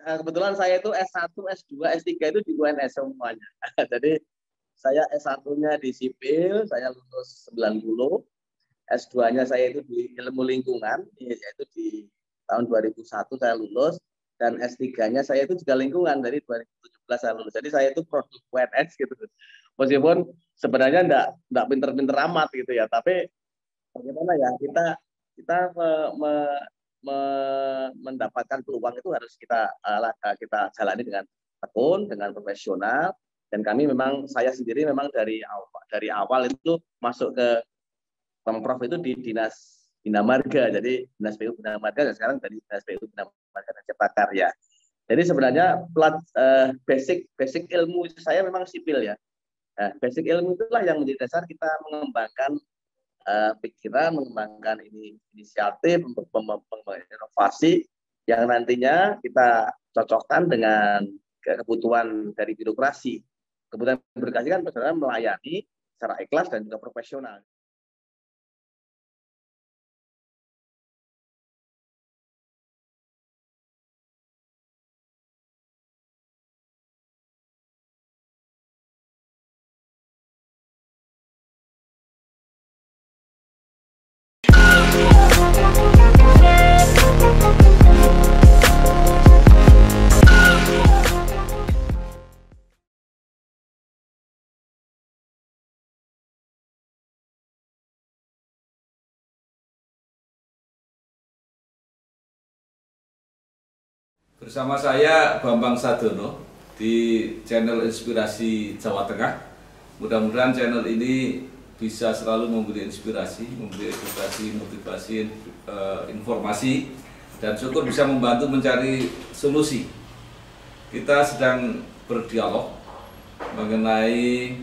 kebetulan saya itu S1, S2, S3 itu di UNS semuanya. Jadi saya S1-nya di sipil, saya lulus 90. S2-nya saya itu di ilmu lingkungan, yaitu di tahun 2001 saya lulus. Dan S3-nya saya itu juga lingkungan, dari 2017 saya lulus. Jadi saya itu produk UNS gitu. Meskipun sebenarnya enggak pinter-pinter amat gitu ya, tapi bagaimana ya, kita mendapatkan peluang itu harus kita jalani dengan tekun, dengan profesional. Dan kami memang, saya sendiri memang dari awal itu masuk ke Pemprov itu di Dinas Bina Marga, jadi Dinas PU Bina Marga, dan sekarang dari Dinas PU Bina Marga dan Cipta Karya. Jadi sebenarnya basic ilmu saya memang sipil ya. Nah, basic ilmu itulah yang menjadi dasar kita mengembangkan pikiran, mengembangkan inisiatif untuk mengembangkan inovasi yang nantinya kita cocokkan dengan kebutuhan dari birokrasi. Kebutuhan birokrasi kan sebenarnya melayani secara ikhlas dan juga profesional. Bersama saya Bambang Sadono di channel Inspirasi Jawa Tengah. Mudah-mudahan channel ini bisa selalu memberi inspirasi, memberi edukasi, motivasi, informasi, dan syukur bisa membantu mencari solusi. Kita sedang berdialog mengenai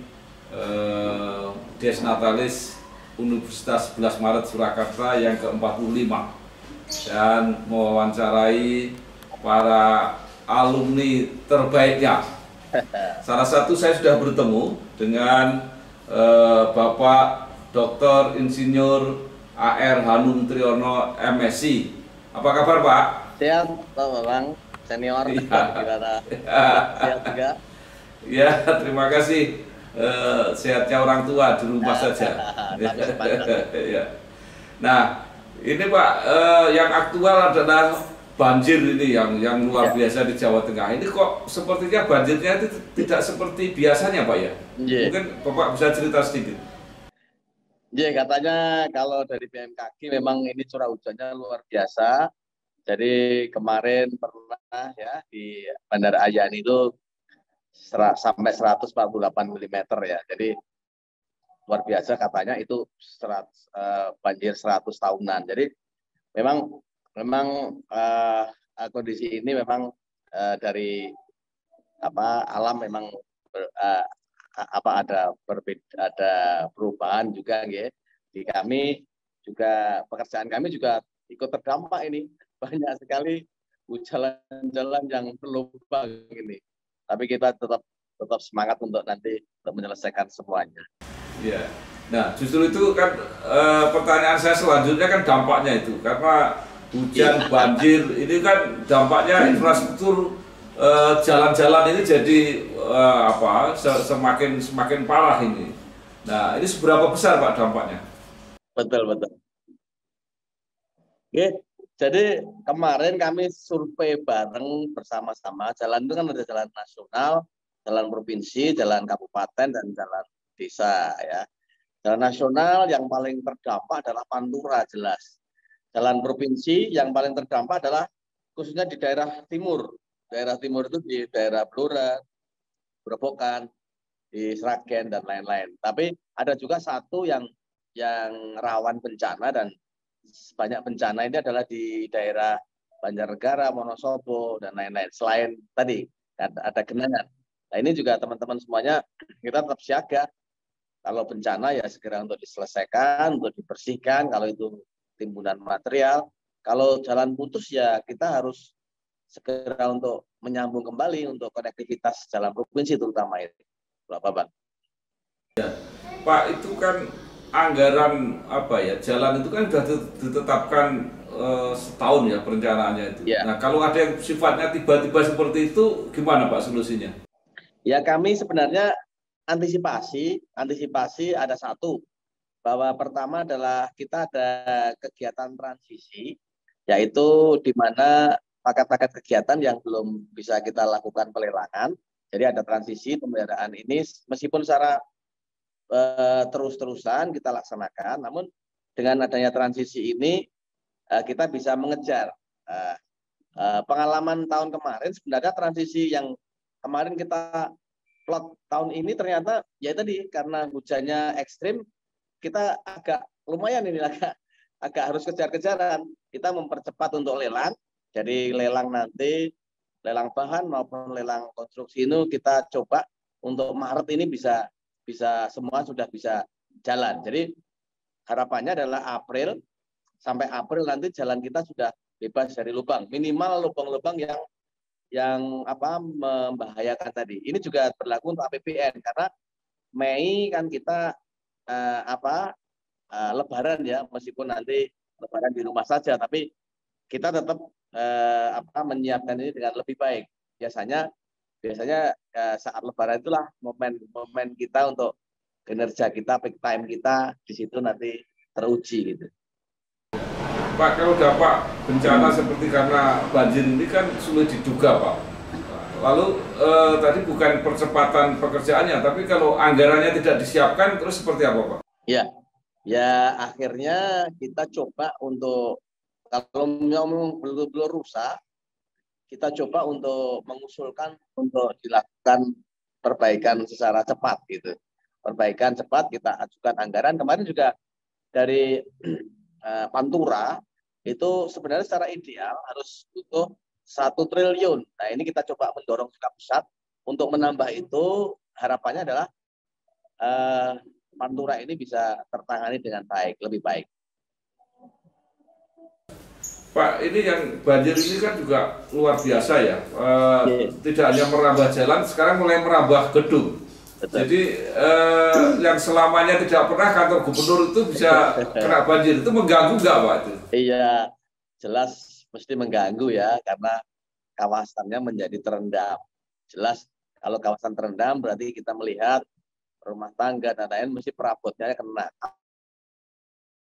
Des Natalis Universitas 11 Maret Surakarta yang ke-45 dan mewawancarai para alumni terbaiknya. Salah satu saya sudah bertemu dengan Bapak Dr. Insinyur AR Hanum Triyono MSc. Apa kabar Pak? Sehat Pak Bambang, senior. Iya. Sehat juga. Ya, terima kasih. Sehatnya orang tua di rumah saja. Ya. Nah, ini Pak, yang aktual adalah banjir ini yang luar biasa di Jawa Tengah. Ini kok sepertinya banjirnya itu tidak seperti biasanya Pak ya? Mungkin Bapak bisa cerita sedikit. Katanya kalau dari BMKG memang ini curah hujannya luar biasa. Jadi kemarin pernah ya di Bandara Ayani itu sampai 148 mm ya. Jadi luar biasa katanya, itu banjir 100 tahunan. Jadi memang kondisi ini memang dari alam memang ada perubahan juga ya. Di kami juga, pekerjaan kami juga ikut terdampak ini. Banyak sekali jalan-jalan yang berlubang ini. Tapi kita tetap semangat untuk nanti menyelesaikan semuanya. Iya. Nah, justru itu kan pertanyaan saya selanjutnya kan dampaknya itu, karena hujan, banjir, ini kan dampaknya infrastruktur jalan-jalan ini jadi semakin parah ini. Nah, ini seberapa besar Pak dampaknya? Betul. Oke, jadi kemarin kami survei bareng bersama-sama. Jalan itu kan ada jalan nasional, jalan provinsi, jalan kabupaten, dan jalan desa ya. Jalan nasional yang paling terdampak adalah Pantura, jelas. Jalan provinsi yang paling terdampak adalah khususnya di daerah timur. Daerah timur itu di daerah Blora, Grobogan, di Sragen, dan lain-lain. Tapi ada juga satu yang rawan bencana, dan banyak bencana ini adalah di daerah Banjarnegara, Wonosobo, dan lain-lain. Selain tadi ada genangan. Nah, ini juga teman-teman semuanya kita tetap siaga. Kalau bencana ya segera untuk diselesaikan, untuk dibersihkan. Kalau itu timbunan material, kalau jalan putus ya kita harus segera untuk menyambung kembali untuk konektivitas jalan provinsi terutama ini, Bapak. Ya, Pak, itu kan anggaran jalan itu kan sudah ditetapkan setahun ya perencanaannya itu. Ya. Nah, kalau ada yang sifatnya tiba-tiba seperti itu, gimana Pak solusinya? Ya, kami sebenarnya antisipasi ada satu, bahwa pertama adalah kita ada kegiatan transisi, yaitu di mana paket-paket kegiatan yang belum bisa kita lakukan pelelangan. Jadi ada transisi pemeliharaan ini meskipun secara terus-terusan kita laksanakan, namun dengan adanya transisi ini kita bisa mengejar pengalaman tahun kemarin. Sebenarnya transisi yang kemarin kita plot tahun ini ternyata ya tadi karena hujannya ekstrim, kita agak lumayan ini agak harus kejar-kejaran. Kita mempercepat untuk lelang. Jadi lelang nanti, lelang bahan maupun lelang konstruksi ini kita coba untuk Maret ini bisa semua sudah bisa jalan. Jadi harapannya adalah sampai April nanti jalan kita sudah bebas dari lubang. Minimal lubang-lubang yang membahayakan tadi. Ini juga berlaku untuk APBN karena Mei kan kita Lebaran ya, meskipun nanti Lebaran di rumah saja, tapi kita tetap menyiapkan ini dengan lebih baik. Biasanya saat Lebaran itulah momen kita untuk kinerja kita, peak time kita di situ nanti teruji gitu. Pak, kalau dampak bencana seperti karena banjir ini kan sulit diduga, Pak. Lalu tadi bukan percepatan pekerjaannya, tapi kalau anggarannya tidak disiapkan, terus seperti apa, Pak? Ya akhirnya kita coba untuk, kalau memang belum rusak, kita coba untuk mengusulkan untuk dilakukan perbaikan secara cepat gitu. Perbaikan cepat, kita ajukan anggaran. Kemarin juga dari Pantura itu sebenarnya secara ideal harus butuh 1 triliun. Nah ini kita coba mendorong juga pusat untuk menambah itu. Harapannya adalah Pantura ini bisa tertangani dengan baik, lebih baik. Pak, ini yang banjir ini kan juga luar biasa ya. Tidak hanya merambah jalan, sekarang mulai merambah gedung. Betul. Jadi yang selamanya tidak pernah kantor gubernur itu bisa kena banjir, itu mengganggu nggak Pak itu? Iya, jelas mesti mengganggu ya, karena kawasannya menjadi terendam. Jelas kalau kawasan terendam berarti kita melihat rumah tangga dan lain mesti perabotnya kena.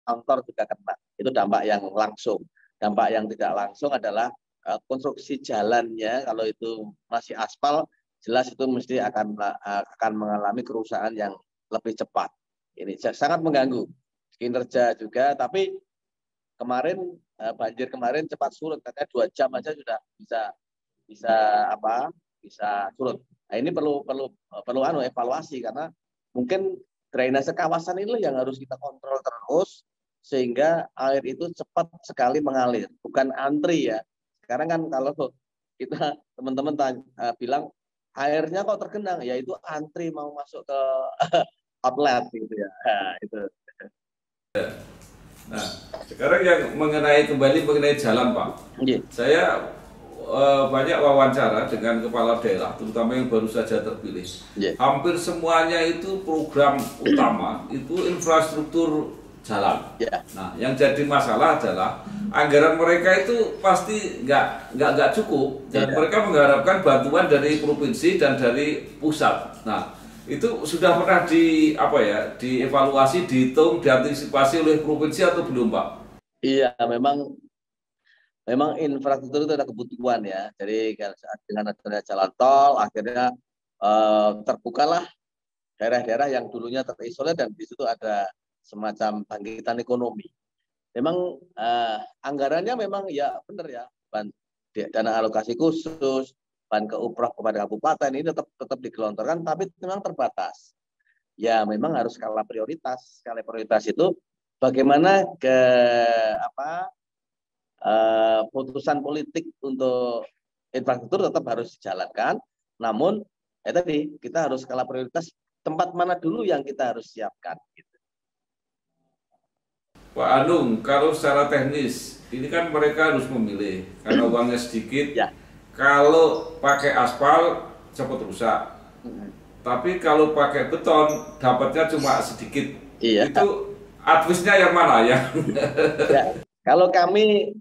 Kantor juga kena. Itu dampak yang langsung. Dampak yang tidak langsung adalah konstruksi jalannya, kalau itu masih aspal, jelas itu mesti akan mengalami kerusakan yang lebih cepat. Ini sangat mengganggu kinerja juga, tapi kemarin banjir kemarin cepat surut, katanya 2 jam aja sudah bisa surut. Nah, ini perlu evaluasi, karena mungkin drainase kawasan ini yang harus kita kontrol terus sehingga air itu cepat sekali mengalir, bukan antri ya. Sekarang kan kalau kita teman-teman bilang airnya kok tergenang, ya itu antri mau masuk ke outlet gitu ya. Nah, itu. Nah, sekarang yang kembali mengenai jalan, Pak. Yeah. Saya banyak wawancara dengan kepala daerah, terutama yang baru saja terpilih. Yeah. Hampir semuanya itu program utama itu infrastruktur jalan. Yeah. Nah, yang jadi masalah adalah anggaran mereka itu pasti nggak cukup, dan mereka mengharapkan bantuan dari provinsi dan dari pusat. Nah, itu sudah pernah dievaluasi, dihitung, diantisipasi oleh provinsi atau belum, Pak? Iya, memang infrastruktur itu ada kebutuhan ya. Jadi dengan adanya jalan tol, akhirnya terbukalah daerah-daerah yang dulunya terisolir, dan di situ ada semacam bangkitan ekonomi. Memang anggarannya memang ya benar ya, dana alokasi khusus, bahan keuprah kepada kabupaten ini tetap digelontorkan, tapi memang terbatas. Ya memang harus skala prioritas. Skala prioritas itu bagaimana putusan politik untuk infrastruktur tetap harus dijalankan. Namun tadi kita harus skala prioritas, tempat mana dulu yang kita harus siapkan. Gitu. Pak Anung, kalau secara teknis ini kan mereka harus memilih karena uangnya sedikit. Ya. Kalau pakai aspal cepat rusak, tapi kalau pakai beton dapatnya cuma sedikit. Iya. Itu advisnya yang mana ya? Kalau kami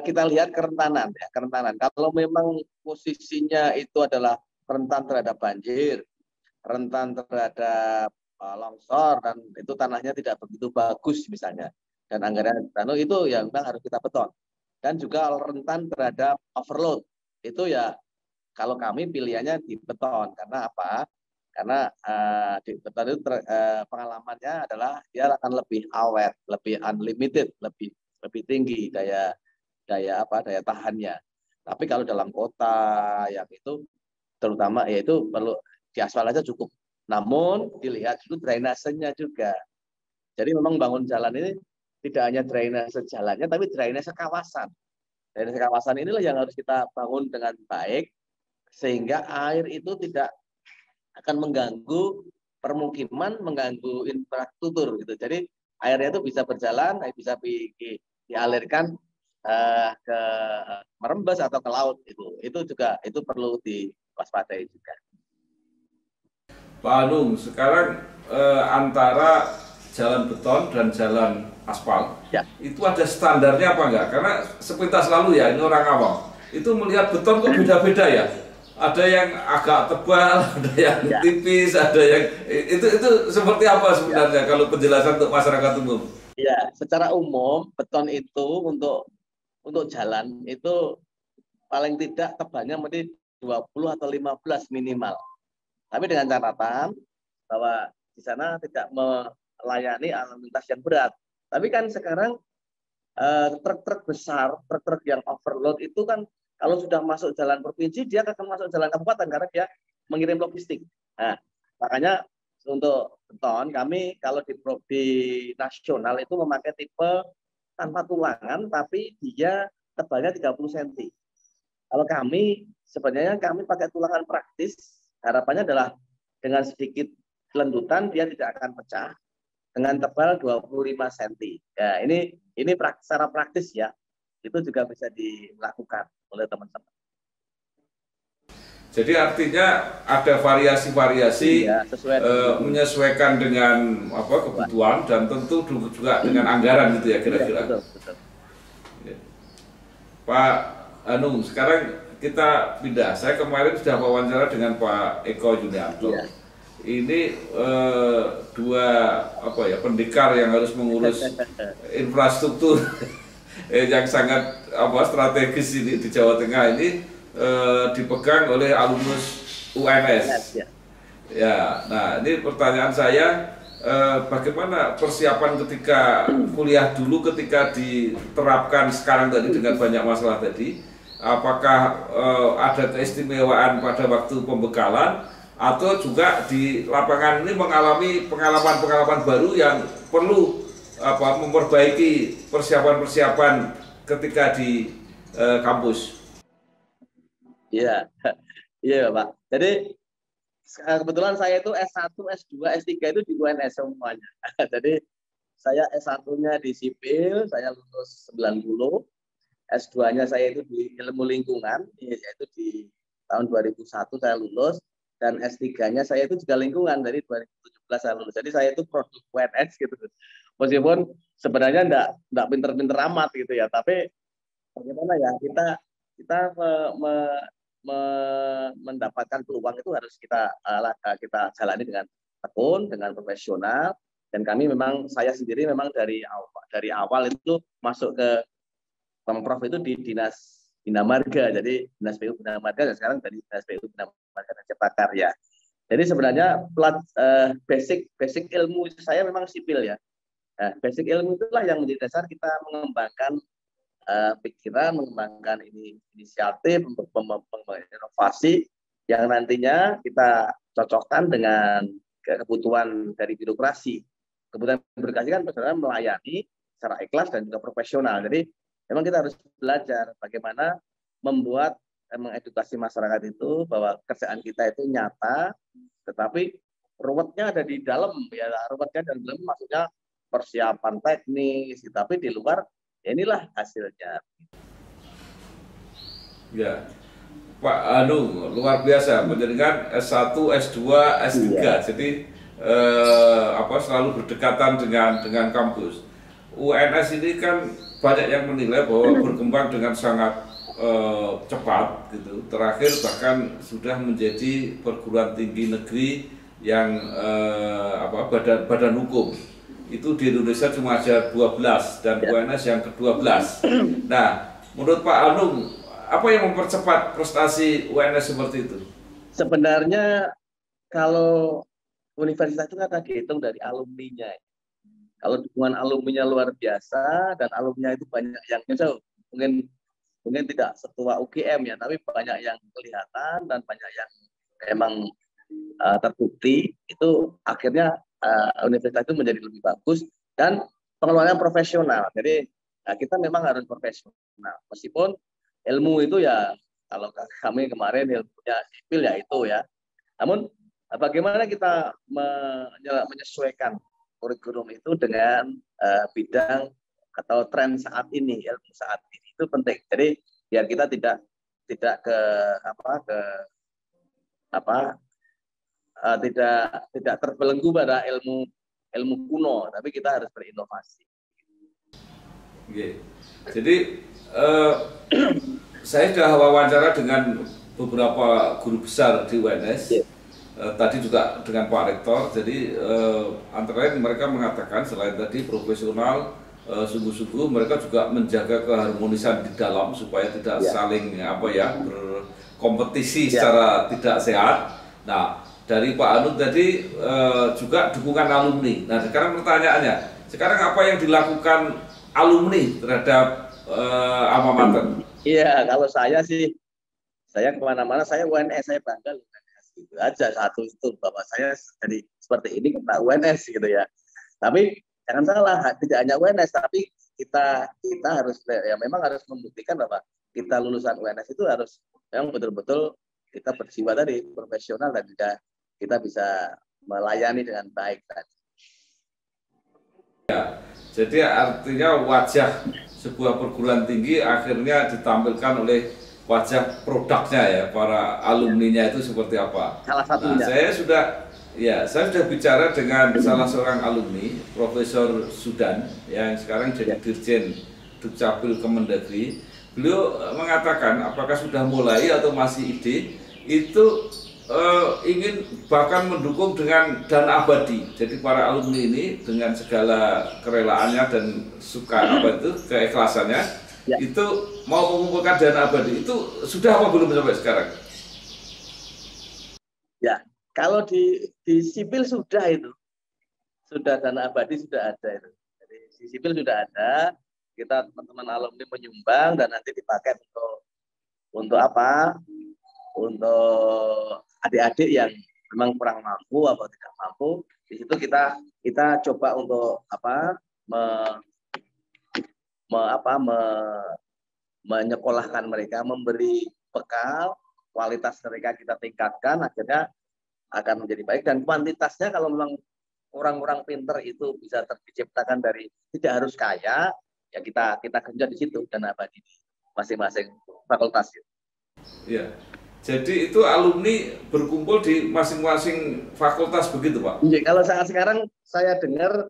kita lihat kerentanan ya, kerentanan. Kalau memang posisinya itu adalah rentan terhadap banjir, rentan terhadap longsor, dan itu tanahnya tidak begitu bagus misalnya, dan anggaran itu yang memang harus kita beton. Dan juga rentan terhadap overload, itu ya kalau kami pilihannya di beton. Karena apa? Karena di beton itu pengalamannya adalah dia akan lebih awet, lebih unlimited, lebih tinggi daya tahannya. Tapi kalau dalam kota yang itu terutama yaitu perlu di aspal aja cukup. Namun dilihat itu drainasenya juga. Jadi memang bangun jalan ini tidak hanya drainase jalannya, tapi drainase kawasan. Drainase kawasan inilah yang harus kita bangun dengan baik sehingga air itu tidak akan mengganggu permukiman, mengganggu infrastruktur gitu. Jadi airnya itu bisa berjalan, bisa dialirkan ke merembes atau ke laut. Itu juga itu perlu diwaspadai juga. Pak Anung, sekarang antara jalan beton dan jalan aspal, ya, itu ada standarnya apa enggak? Karena sepintas lalu ya, ini orang awam, itu melihat beton kok beda-beda ya. Ada yang agak tebal, ada yang tipis, ada yang itu seperti apa sebenarnya kalau penjelasan untuk masyarakat umum? Ya, secara umum beton itu untuk jalan itu paling tidak tebalnya mesti 20 atau 15 minimal. Tapi dengan catatan bahwa di sana tidak melayani lalu lintas yang berat. Tapi kan sekarang truk-truk besar, truk-truk yang overload itu kan kalau sudah masuk jalan provinsi, dia akan masuk jalan kabupaten karena dia mengirim logistik. Nah, makanya untuk beton, kami kalau di nasional itu memakai tipe tanpa tulangan, tapi dia tebalnya 30 cm. Kalau kami, sebenarnya kami pakai tulangan praktis, harapannya adalah dengan sedikit kelendutan, dia tidak akan pecah, dengan tebal 25 cm. Ya, ini secara praktis ya, itu juga bisa dilakukan oleh teman-teman. Jadi artinya ada variasi-variasi ya, menyesuaikan dengan kebutuhan dan tentu juga dengan anggaran gitu ya kira-kira. Betul. Ya. Pak Anung, sekarang kita pindah. Saya kemarin sudah wawancara dengan Pak Eko Yuniarto. Ya. Ini dua pendekar yang harus mengurus infrastruktur yang sangat strategis ini di Jawa Tengah ini dipegang oleh alumnus UNS. Ya, nah ini pertanyaan saya, bagaimana persiapan ketika kuliah dulu ketika diterapkan sekarang tadi dengan banyak masalah tadi, apakah ada keistimewaan pada waktu pembekalan atau juga di lapangan ini mengalami pengalaman-pengalaman baru yang perlu memperbaiki persiapan-persiapan ketika di kampus? Iya, iya Pak. Jadi kebetulan saya itu S1, S2, S3 itu di UNS semuanya. Jadi saya S1-nya di sipil, saya lulus 90. S2-nya saya itu di ilmu lingkungan, yaitu di tahun 2001 saya lulus. Dan S3-nya saya itu juga lingkungan, dari 2017 saya lulus. Jadi saya itu produk UNS gitu. Meskipun sebenarnya enggak pinter-pinter amat gitu ya, tapi bagaimana ya kita mendapatkan peluang itu harus kita jalani dengan tekun, dengan profesional. Dan kami memang, saya sendiri memang dari awal itu masuk ke Pemprov itu di Dinas Bina Marga, jadi Dinas PU Bina Marga, dan sekarang dari Dinas PU Bina Marga dan Cipta Karya. Jadi sebenarnya basic ilmu saya memang sipil ya. Nah, basic ilmu itulah yang menjadi dasar kita mengembangkan pikiran, mengembangkan inisiatif untuk inovasi yang nantinya kita cocokkan dengan kebutuhan dari birokrasi. Kebutuhan birokrasi kan sebenarnya melayani secara ikhlas dan juga profesional. Jadi memang kita harus belajar bagaimana membuat, mengedukasi masyarakat itu bahwa kerjaan kita itu nyata, tetapi ruwetnya ada di dalam ya, ruwetnya dan dalam maksudnya persiapan teknis, tapi di luar inilah hasilnya. Ya, Pak Anung luar biasa menjadikan S1, S2, S3, jadi selalu berdekatan dengan kampus. UNS ini kan banyak yang menilai bahwa berkembang dengan sangat cepat gitu. Terakhir bahkan sudah menjadi perguruan tinggi negeri yang badan hukum. Itu di Indonesia cuma ada 12 dan UNS yang ke-12. Nah, menurut Pak Anung, apa yang mempercepat prestasi UNS seperti itu? Sebenarnya kalau universitas itu kan dihitung dari alumninya. Kalau dukungan alumninya luar biasa dan alumninya itu banyak yang mungkin tidak setua UGM ya, tapi banyak yang kelihatan dan banyak yang memang terbukti, itu akhirnya universitas itu menjadi lebih bagus dan pengelolaan profesional. Jadi kita memang harus profesional. Meskipun ilmu itu ya, kalau kami kemarin ilmunya sipil ya itu ya. Namun bagaimana kita menyesuaikan kurikulum itu dengan bidang atau tren saat ini, ilmu saat ini itu penting. Jadi biar kita tidak tidak terbelenggu pada ilmu kuno, tapi kita harus berinovasi. Oke. Jadi saya sudah wawancara dengan beberapa guru besar di UNS. Tadi juga dengan Pak Rektor. Jadi antara lain mereka mengatakan selain tadi profesional, sungguh-sungguh mereka juga menjaga keharmonisan di dalam supaya tidak saling berkompetisi secara tidak sehat. Nah, dari Pak Anung tadi juga dukungan alumni. Nah, sekarang pertanyaannya, sekarang apa yang dilakukan alumni terhadap alma mater? Iya, kalau saya sih, saya kemana-mana saya UNS, saya bangga UNS gitu aja, satu itu bahwa saya jadi seperti ini karena UNS gitu ya. Tapi jangan salah, tidak hanya UNS, tapi kita harus ya memang harus membuktikan bahwa kita lulusan UNS itu harus memang betul-betul kita berjiwa tadi profesional dan juga kita bisa melayani dengan baik tadi. Ya, jadi artinya wajah sebuah perguruan tinggi akhirnya ditampilkan oleh wajah produknya ya, para alumninya itu seperti apa. Salah satunya. Nah, saya sudah bicara dengan salah seorang alumni, Profesor Sudan, yang sekarang jadi Dirjen Dukcapil Kemendagri. Beliau mengatakan apakah sudah mulai atau masih ide, itu ingin bahkan mendukung dengan dana abadi. Jadi para alumni ini dengan segala kerelaannya dan keikhlasannya, itu mau mengumpulkan dana abadi. Itu sudah apa belum sampai sekarang? Ya, kalau di sipil sudah itu, sudah dana abadi sudah ada itu. Jadi di sipil sudah ada, kita teman-teman alumni menyumbang dan nanti dipakai untuk apa? Untuk adik-adik yang memang kurang mampu atau tidak mampu. Di situ kita coba untuk menyekolahkan mereka, memberi bekal, kualitas mereka kita tingkatkan, akhirnya akan menjadi baik. Dan kuantitasnya kalau memang orang-orang pinter itu bisa terciptakan dari tidak harus kaya, ya kita genjot di situ dana abadi masing-masing fakultas. Iya. Jadi itu alumni berkumpul di masing-masing fakultas begitu, Pak? Iya, kalau saat sekarang saya dengar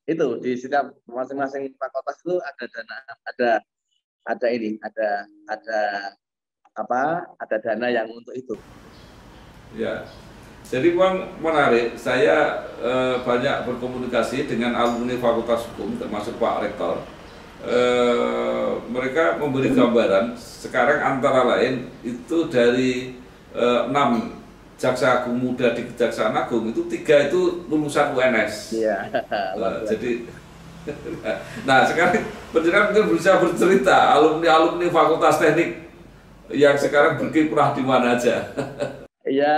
itu di setiap masing-masing fakultas itu ada dana, ada dana yang untuk itu. Ya. Jadi memang menarik. Saya banyak berkomunikasi dengan alumni Fakultas Hukum, termasuk Pak Rektor. Mereka memberi gambaran sekarang antara lain itu dari 6 jaksa agung muda di Kejaksaan Agung itu 3 itu lulusan UNS. Iya. Jadi, nah sekarang penjelasan mungkin bisa bercerita alumni Fakultas Teknik yang sekarang berkiprah di mana aja. Ya,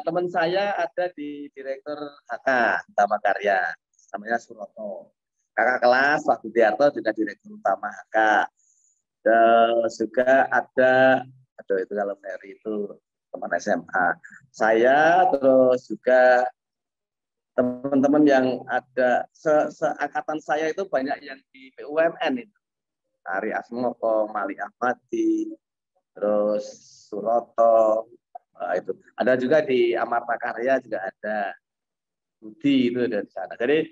teman saya ada di Direktur HK Utama Karya, namanya Suroto. Kakak kelas Pak Budiarto juga Direktur Utama HK. Terus juga ada, itu kalau Ferry itu teman SMA. Saya terus juga teman-teman yang ada seangkatan saya itu banyak yang di BUMN itu. Ari Asmoko, Mali Ahmadi, terus Suroto, itu ada juga di Amarta Karya juga ada Budi itu dari sana. Jadi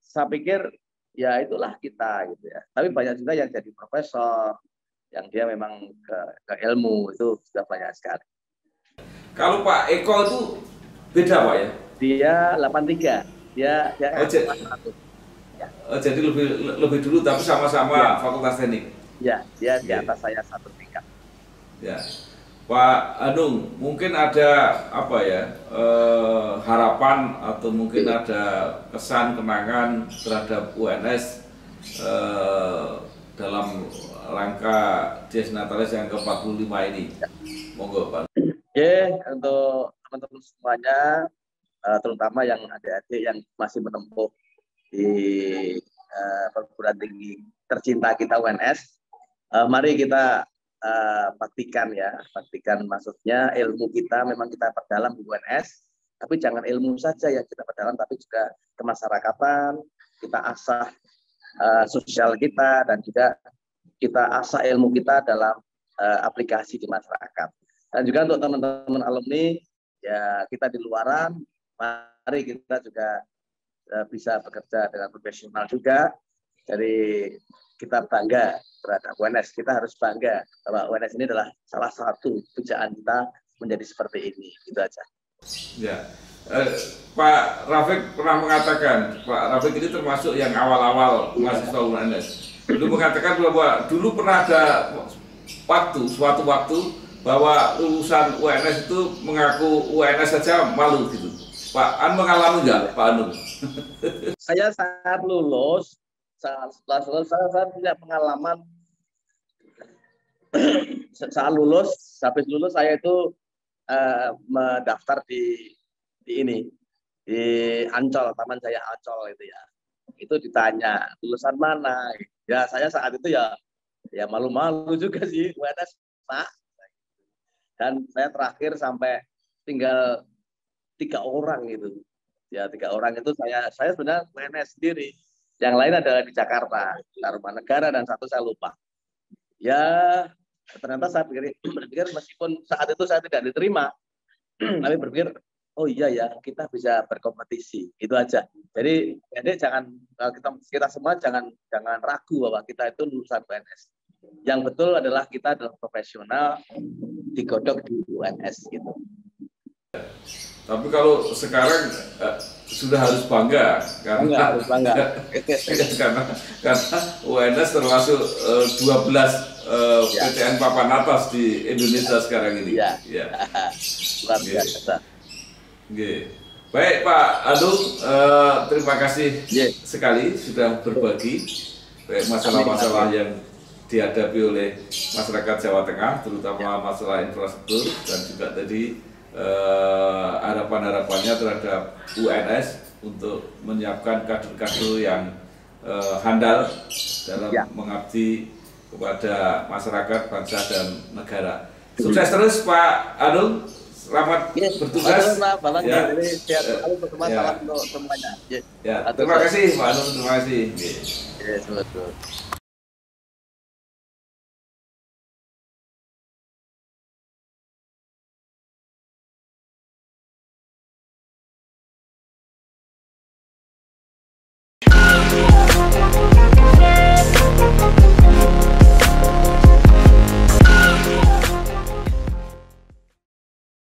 saya pikir ya itulah kita gitu ya. Tapi banyak juga yang jadi profesor, yang dia memang ke ilmu, itu sudah banyak sekali. Kalau Pak Eko itu beda Pak ya? Dia 83, dia Oh, ya. jadi lebih dulu tapi sama-sama Ya. Fakultas Teknik. Ya, dia di Oke. atas saya 1 tingkat. Ya, Pak Anung, mungkin ada apa ya harapan atau mungkin ada kesan kenangan terhadap UNS dalam rangka Dies Natalis yang ke-45 ini. Monggo Pak. Oke, untuk teman-teman semuanya, terutama yang adik-adik yang masih menempuh di perguruan tinggi tercinta kita UNS, mari kita praktikan ya, praktikan maksudnya ilmu kita memang kita perdalam di UNS, tapi jangan ilmu saja yang kita perdalam, tapi juga kemasyarakatan, kita asah sosial kita, dan juga kita asah ilmu kita dalam aplikasi di masyarakat. Dan juga untuk teman-teman alumni, ya kita di luaran, mari kita juga bisa bekerja dengan profesional juga. Jadi kita bangga terhadap UNS, kita harus bangga bahwa UNS ini adalah salah satu pujaan kita menjadi seperti ini. Itu aja. Ya, Pak Rafiq pernah mengatakan, Pak Rafiq ini termasuk yang awal-awal mahasiswa UNS. Dulu mengatakan bahwa dulu pernah ada suatu waktu bahwa lulusan UNS itu mengaku UNS saja malu gitu. Pak An mengalami nggak, Pak Anu? Saya saat lulus, setelah lulus saya punya pengalaman. Saat lulus, habis lulus saya itu mendaftar di ini, di Ancol, Taman Jaya Ancol itu ya. Itu ditanya lulusan mana? Ya saya saat itu ya malu-malu juga sih, UNS Pak. Dan saya terakhir sampai tinggal 3 orang gitu. Ya 3 orang itu saya sebenarnya UNS sendiri. Yang lain adalah di Jakarta, Tarumanegara, dan satu saya lupa. Ya ternyata saya berpikir meskipun saat itu saya tidak diterima, tapi berpikir oh iya ya kita bisa berkompetisi, itu aja. Jadi jangan kita semua jangan ragu bahwa kita itu lulusan UNS. Yang betul adalah kita adalah profesional digodok di UNS gitu. Tapi kalau sekarang sudah harus bangga karena harus bangga. karena UNS termasuk 12 PTN papan atas di Indonesia sekarang ini. Ya. Luar biasa. Baik Pak Anung, terima kasih sekali sudah berbagi masalah-masalah yang dihadapi oleh masyarakat Jawa Tengah, terutama masalah infrastruktur dan juga tadi harapan-harapannya terhadap UNS untuk menyiapkan kader-kader yang handal dalam mengabdi kepada masyarakat, bangsa dan negara. Sukses terus Pak Anung, selamat bertugas. Salam untuk semuanya. Terima kasih Pak Anung, terima kasih.